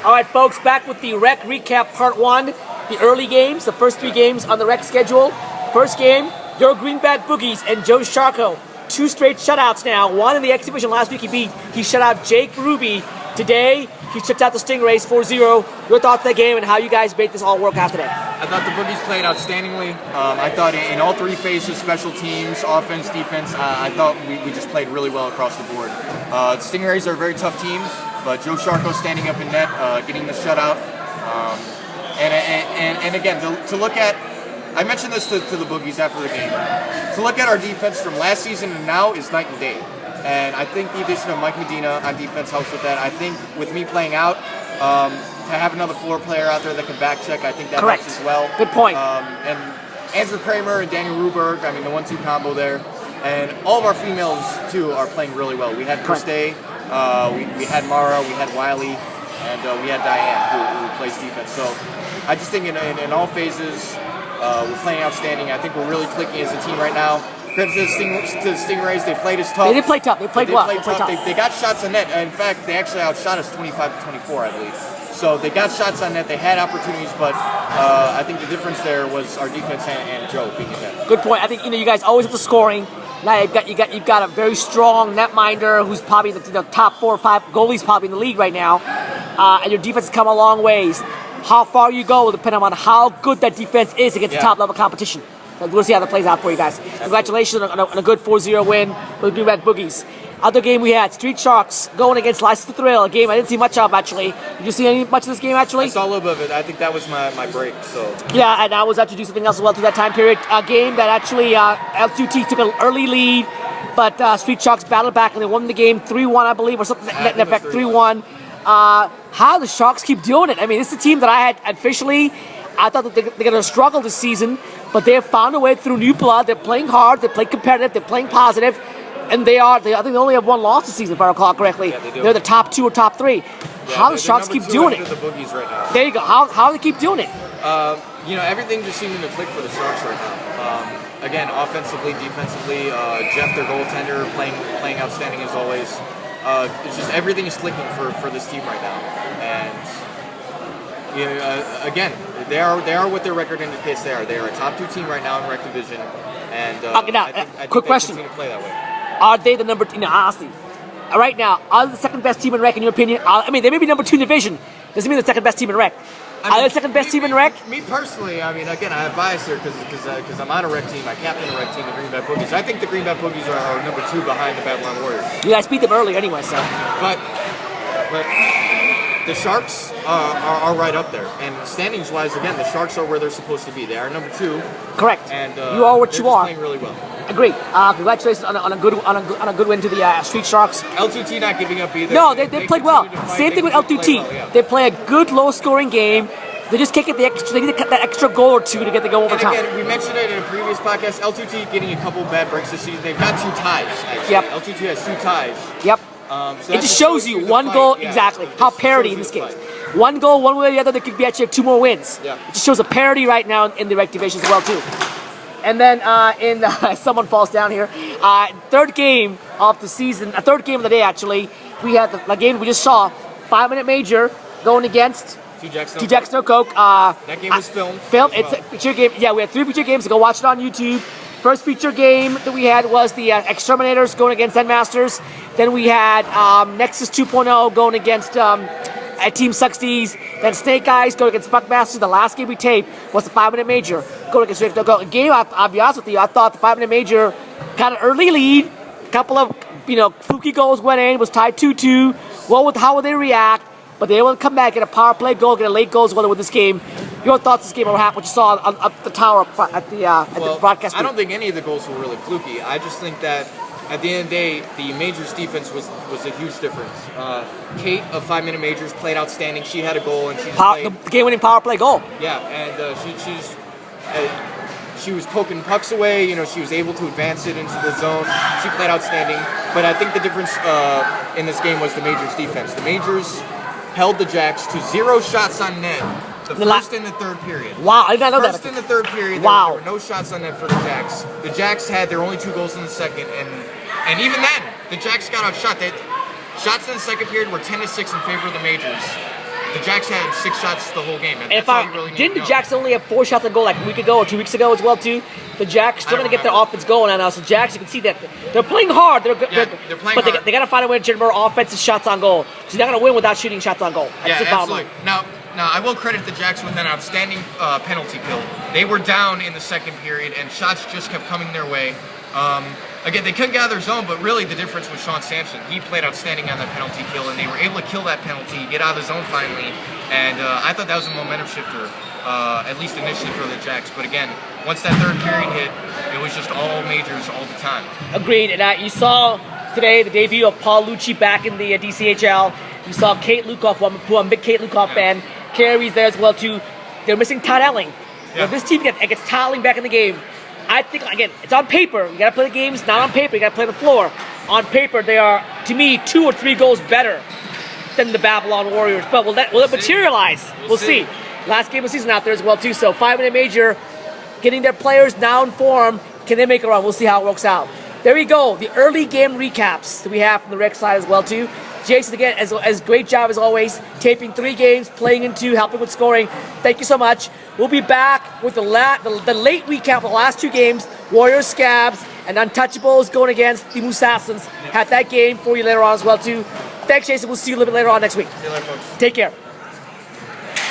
All right, folks, back with the Rec Recap Part 1. The early games, the first 3 games on the Rec schedule. First game, your Greenback Boogies and Joe Sharko. 2 straight shutouts now. One in the exhibition last week he shut out Jake Ruby. Today, he shuts out the Stingrays 4-0. Your thoughts on that game and how you guys made this all work out today? I thought the Boogies played outstandingly. I thought in all 3 phases, special teams, offense, defense, I thought we just played really well across the board. The Stingrays are a very tough team, but Joe Sharko standing up in net, getting the shutout. And again, to look at, I mentioned this to the Boogies after the game, to look at our defense from last season and now is night and day. And I think the addition of Mike Medina on defense helps with that. I think with me playing out, to have another floor player out there that can back check, I think that helps as well. Good point. And Andrew Kramer and Daniel Ruberg, I mean, the 1-2 combo there. And all of our females, too, are playing really well. We had Christay, we had Mara, we had Wiley, and we had Diane, who plays defense. So I just think in all phases, we're playing outstanding. I think we're really clicking as a team right now. Credit to the Stingrays, they played us tough. They did play tough. They played well. They got shots on net. In fact, they actually outshot us 25-24, I believe. So they got shots on net. They had opportunities, but I think the difference there was our defense and Joe being in net. Good point. I think you guys always have the scoring. Now you've got a very strong netminder who's probably the top 4 or 5 goalies probably in the league right now, and your defense has come a long ways. How far you go will depend on how good that defense is against the top level competition. So we'll see how that plays out for you guys. Congratulations on a good 4-0 win for the Greenback Boogies. Other game we had, Street Sharks going against License to Thrill, a game I didn't see much of actually. Did you see much of this game actually? I saw a little bit of it. I think that was my break. So yeah, and I was actually doing something else as well through that time period. A game that actually L2T took an early lead, but Street Sharks battled back and they won the game 3-1, I believe, or something. In effect, 3-1. How the Sharks keep doing it? I mean, this is a team that I had officially. I thought that they're going to struggle this season, but they have found a way through new blood. They're playing hard. They play competitive. They're playing positive. And I think they only have 1 loss this season, if I recall correctly. Yeah, they're the top 2 or top 3. Yeah, how the Sharks keep doing it? The Boogies right now. There you go. How they keep doing it? Everything just seeming to click for the Sharks right now. Again, offensively, defensively, Jeff, their goaltender, playing outstanding as always. It's just everything is clicking for this team right now. And again, they are what their record indicates they are. They are a top 2 team right now in Rec Division. And I think quick question. They continue to play that way. Are they the number 2? Honestly, right now, are they the second best team in Rec in your opinion? I mean, they may be number 2 in division. Doesn't mean they're the second best team in Rec. Are they the second best team in Rec? Me personally, I mean, again, I have bias here because I'm on a Rec team. I captain a Rec team, the Greenback Boogies. I think the Greenback Boogies are number 2 behind the Babylon Warriors. You guys beat them early anyway, so. But the Sharks are right up there, and standings-wise, again, the Sharks are where they're supposed to be. They are number 2. Correct. And you are what you are. Playing really well. Agreed. Congratulations on a good win to the Street Sharks. L2T not giving up either. No, they played well. Same thing with L2T. Well, yeah. They play a good low-scoring game. They just can't get they need that extra goal or 2 to get the go overtime. And again, we mentioned it in a previous podcast. L2T getting a couple bad breaks this season. They've got 2 ties. Actually. Yep. L2T has 2 ties. Yep. So it just shows you 1 goal exactly how parity in this case. 1 goal, 1 way or the other, they could be actually have 2 more wins. Yeah. It just shows a parity right now in the Rec Division as well too. And then someone falls down here. 3rd game of the season, 3rd game of the day actually. We had the game we just saw, 5-minute major going against Two Jackson Coke. That game was filmed. It's a feature game. Yeah, we had 3 feature games. So go watch it on YouTube. First feature game that we had was the Exterminators going against Zenmasters. Then we had Nexus 2.0 going against Team Sucksies. Then Snake Eyes going against Fuckmasters. The last game we taped was the 5-minute major going against Rick. A game, I'll be honest with you, I thought the 5-minute major got an early lead. A couple of fluky goals went in. It was tied 2-2. How would they react? But they will come back, get a power play goal, get a late goal as well with this game. Your thoughts on this game, or what you saw up the tower up front at the broadcast? I don't think any of the goals were really fluky. I just think that at the end of the day, the majors defense was a huge difference. Kate of 5-minute majors played outstanding. She had a goal and the game-winning power play goal. Yeah, and she was poking pucks away. She was able to advance it into the zone. She played outstanding. But I think the difference in this game was the majors defense. The majors held the Jacks to 0 shots on net the first and the 3rd period. Wow, I did not know that. First and the 3rd period, wow. There were no shots on net for the Jacks. The Jacks had their only 2 goals in the second, and even then, the Jacks got outshot. Shots in the second period were 10-6 in favor of the majors. the Jacks had 6 shots the whole game. And if that's all you really need didn't to the know. Jacks only have 4 shots on goal like a week ago or 2 weeks ago as well too? The Jacks still going to get their offense going now. So Jacks, you can see that they're playing hard. They're playing but hard. They got to find a way to generate more offensive shots on goal. So they're not going to win without shooting shots on goal. That's the bottom line. Now, I will credit the Jacks with an outstanding penalty kill. They were down in the second period, and shots just kept coming their way. Again, they couldn't get out of their zone, but really the difference was Sean Sampson. He played outstanding on that penalty kill, and they were able to kill that penalty, get out of the zone finally, and I thought that was a momentum shifter, at least initially for the Jacks. But again, once that third period hit, it was just all majors all the time. Agreed, and you saw today the debut of Paul Lucci back in the DCHL. You saw Kate Lukoff, who I'm a big Kate Lukoff fan. Carey's there as well too. They're missing Todd Elling. Yeah. When this team gets Todd Elling back in the game, I think, again, it's on paper. You got to play the games, not on paper. You got to play the floor. On paper, they are, to me, 2 or 3 goals better than the Babylon Warriors. But will it materialize? We'll see. Last game of the season out there as well, too. So 5-minute major, getting their players now in form. Can they make a run? We'll see how it works out. There we go. The early game recaps that we have from the rec side as well, too. Jason, again, as great job as always, taping 3 games, playing in 2, helping with scoring. Thank you so much. We'll be back with the late recap of the last 2 games, Warriors, Scabs, and Untouchables going against the Moussassins. Have that game for you later on as well, too. Thanks, Jason. We'll see you a little bit later on next week. See you later, folks. Take care.